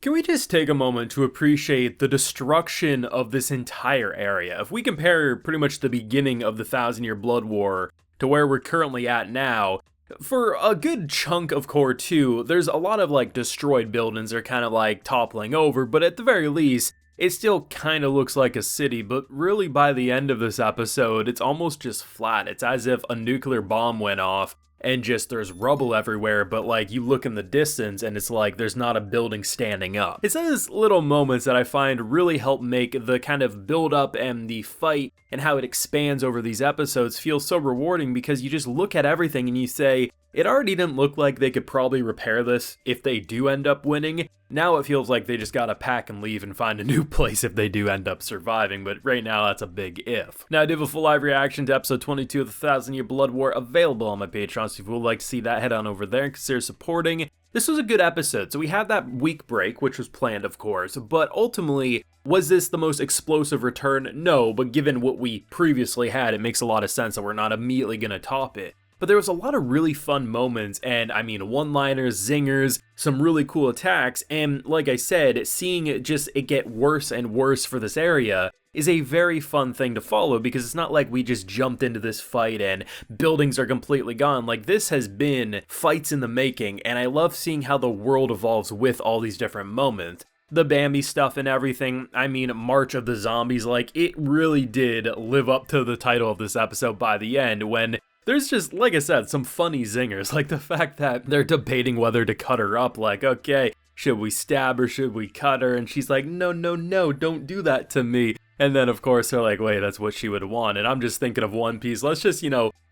Can we just take a moment to appreciate the destruction of this entire area? If we compare pretty much the beginning of the Thousand Year Blood War to where we're currently at now, for a good chunk of Core 2, there's a lot of like destroyed buildings that are kind of like toppling over, but at the very least, it still kind of looks like a city. But really by the end of this episode, it's almost just flat. It's as if a nuclear bomb went off and just there's rubble everywhere, but like you look in the distance and it's like there's not a building standing up. It's those little moments that I find really help make the kind of build up and the fight and how it expands over these episodes feel so rewarding, because you just look at everything and you say, it already didn't look like they could probably repair this if they do end up winning. Now it feels like they just gotta pack and leave and find a new place if they do end up surviving, but right now that's a big if. Now I do have a full live reaction to episode 22 of the Thousand Year Blood War available on my Patreon, so if you would like to see that, head on over there and consider supporting. This was a good episode, so we had that week break, which was planned of course, but ultimately, was this the most explosive return? No, but given what we previously had, it makes a lot of sense that we're not immediately gonna top it. But there was a lot of really fun moments, and I mean one-liners, zingers, some really cool attacks, and like I said, seeing it get worse and worse for this area is a very fun thing to follow, because it's not like we just jumped into this fight and buildings are completely gone. Like, this has been fights in the making, and I love seeing how the world evolves with all these different moments. The Bambi stuff and everything, I mean, March of the Zombies, like, it really did live up to the title of this episode by the end, when there's just, like I said, some funny zingers, like the fact that they're debating whether to cut her up, like, okay, should we stab her, should we cut her, and she's like, no, no, no, don't do that to me. And then, of course, they're like, wait, that's what she would want, and I'm just thinking of One Piece, let's just,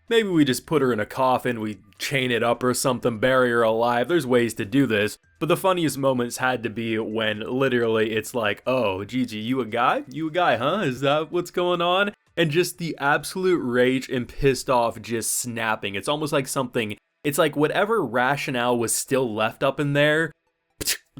maybe we just put her in a coffin, we chain it up or something, bury her alive, there's ways to do this. But the funniest moments had to be when literally it's like, oh, Gigi, you a guy? You a guy, huh? Is that what's going on? And just the absolute rage and pissed off just snapping. It's almost like something, it's like whatever rationale was still left up in there,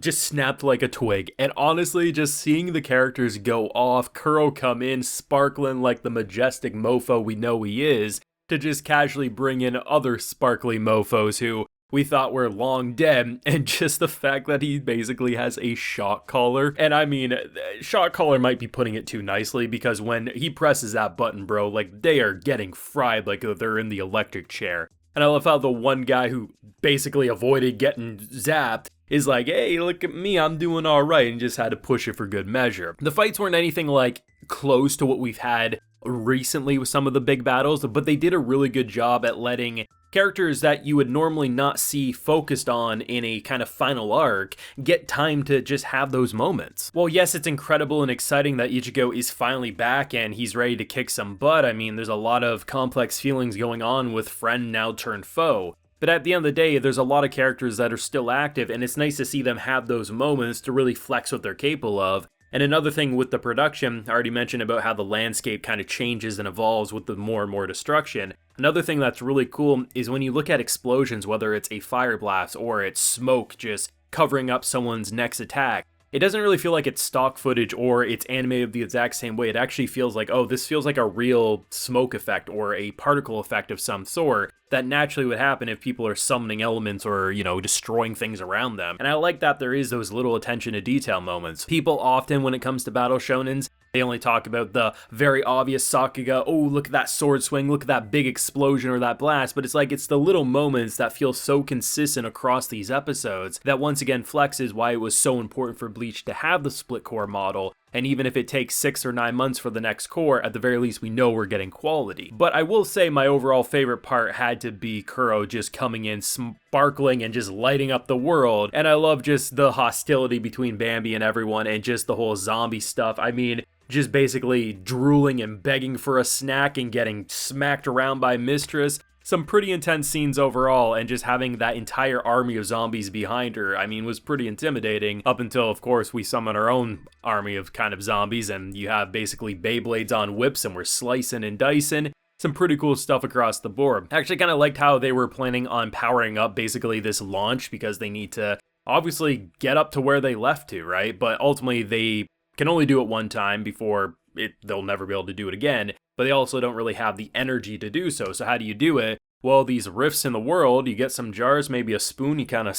just snapped like a twig. And honestly, just seeing the characters go off, Kuro come in sparkling like the majestic mofo we know he is, to just casually bring in other sparkly mofos who we thought were long dead, and just the fact that he basically has a shock collar. And I mean, shock collar might be putting it too nicely, because when he presses that button, bro, like, they are getting fried like they're in the electric chair. And I love how the one guy who basically avoided getting zapped is like, hey, look at me, I'm doing alright, and just had to push it for good measure. The fights weren't anything like close to what we've had recently with some of the big battles, but they did a really good job at letting characters that you would normally not see focused on in a kind of final arc get time to just have those moments. Well, yes, it's incredible and exciting that Ichigo is finally back and he's ready to kick some butt. I mean, there's a lot of complex feelings going on with friend now turned foe. But at the end of the day, there's a lot of characters that are still active, and it's nice to see them have those moments to really flex what they're capable of. And another thing with the production, I already mentioned about how the landscape kind of changes and evolves with the more and more destruction. Another thing that's really cool is when you look at explosions, whether it's a fire blast or it's smoke just covering up someone's next attack, it doesn't really feel like it's stock footage or it's animated the exact same way. It actually feels like, oh, this feels like a real smoke effect or a particle effect of some sort that naturally would happen if people are summoning elements or, destroying things around them. And I like that there is those little attention to detail moments. People often, when it comes to battle shonens, they only talk about the very obvious Sakuga, oh, look at that sword swing, look at that big explosion or that blast, but it's like it's the little moments that feel so consistent across these episodes that once again flexes why it was so important for Bleach to have the split core model. And even if it takes 6 or 9 months for the next core, at the very least we know we're getting quality. But I will say my overall favorite part had to be Kuro just coming in sparkling and just lighting up the world. And I love just the hostility between Bambi and everyone and just the whole zombie stuff. I mean, just basically drooling and begging for a snack and getting smacked around by Mistress. Some pretty intense scenes overall, and just having that entire army of zombies behind her, I mean, was pretty intimidating, up until, of course, we summon our own army of kind of zombies, and you have basically Beyblades on whips, and we're slicing and dicing. Some pretty cool stuff across the board. I actually kind of liked how they were planning on powering up basically this launch, because they need to obviously get up to where they left to, right? But ultimately, they can only do it one time before they'll never be able to do it again, but they also don't really have the energy to do so. So how do you do it? well, these rifts in the world, you get some jars, maybe a spoon, you kind of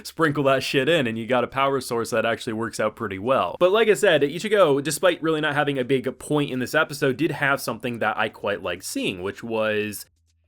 sprinkle that shit in, and you got a power source that actually works out pretty well. But like I said, Ichigo, despite really not having a big point in this episode, did have something that I quite liked seeing, which was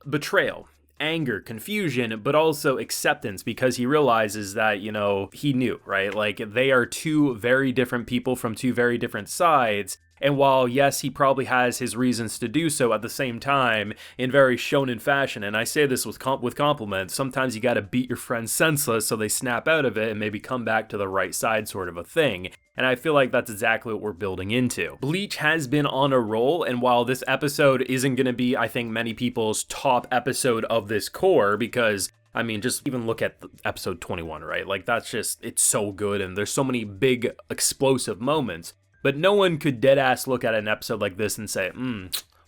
betrayal, anger, confusion, but also acceptance, because he realizes that, you know, he knew, right? Like, they are two very different people from two very different sides. And while, yes, he probably has his reasons to do so, at the same time, in very shonen fashion, and I say this with compliments, sometimes you gotta beat your friends senseless so they snap out of it and maybe come back to the right side, sort of a thing. And I feel like that's exactly what we're building into. Bleach has been on a roll, and while this episode isn't gonna be, I think, many people's top episode of this core, because I mean, just even look at episode 21, right? Like, that's just, it's so good, and there's so many big, explosive moments. But no one could deadass look at an episode like this and say,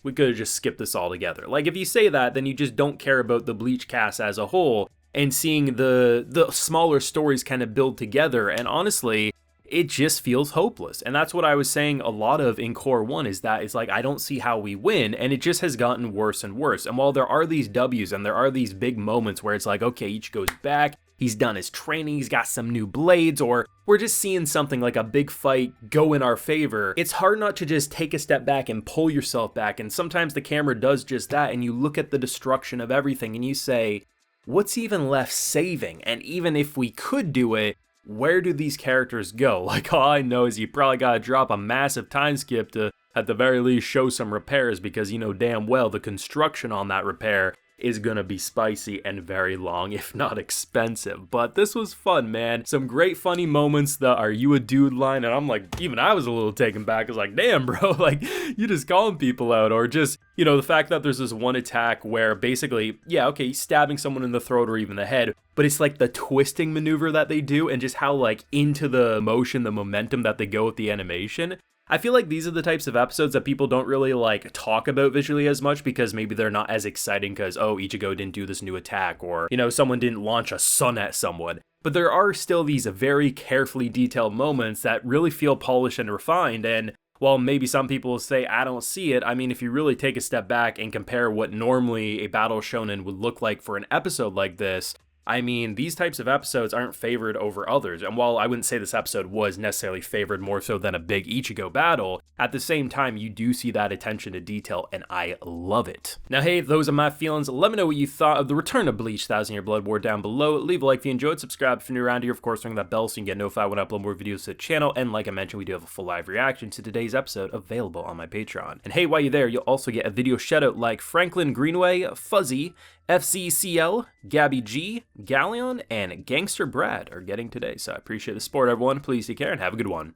we could have just skipped this altogether. Like, if you say that, then you just don't care about the Bleach cast as a whole, and seeing the smaller stories kind of build together, and honestly, it just feels hopeless. And that's what I was saying a lot of in Core 1, is that it's like, I don't see how we win, and it just has gotten worse and worse. And while there are these W's and there are these big moments where it's like, okay, each goes back, he's done his training, he's got some new blades, or we're just seeing something like a big fight go in our favor, it's hard not to just take a step back and pull yourself back. And sometimes the camera does just that, and you look at the destruction of everything and you say, what's even left saving? And even if we could do it, where do these characters go? Like, all I know is you probably gotta drop a massive time skip to, at the very least, show some repairs, because you know damn well the construction on that repair is gonna be spicy and very long, if not expensive. But this was fun, man. Some great funny moments, the "are you a dude" line, and I'm like, even I was a little taken back. I was like, damn bro, like, you just calling people out. Or just, you know, the fact that there's this one attack where basically, yeah, okay, he's stabbing someone in the throat or even the head, but it's like the twisting maneuver that they do, and just how like into the motion, the momentum that they go with the animation. I feel like these are the types of episodes that people don't really like talk about visually as much, because maybe they're not as exciting because, oh, Ichigo didn't do this new attack, or, you know, someone didn't launch a sun at someone. But there are still these very carefully detailed moments that really feel polished and refined, and while maybe some people will say, I don't see it, I mean, if you really take a step back and compare what normally a battle shonen would look like for an episode like this, I mean, these types of episodes aren't favored over others, and while I wouldn't say this episode was necessarily favored more so than a big Ichigo battle, at the same time, you do see that attention to detail, and I love it. Now, hey, those are my feelings. Let me know what you thought of the return of Bleach 1000-Year Blood War down below. Leave a like if you enjoyed, subscribe if you're new around here, of course, ring that bell so you can get notified when I upload more videos to the channel, and like I mentioned, we do have a full live reaction to today's episode available on my Patreon. And hey, while you're there, you'll also get a video shoutout like Franklin Greenway, Fuzzy, FCCL, Gabby G, Galleon, and Gangster Brad are getting today. So I appreciate the support, everyone. Please take care and have a good one.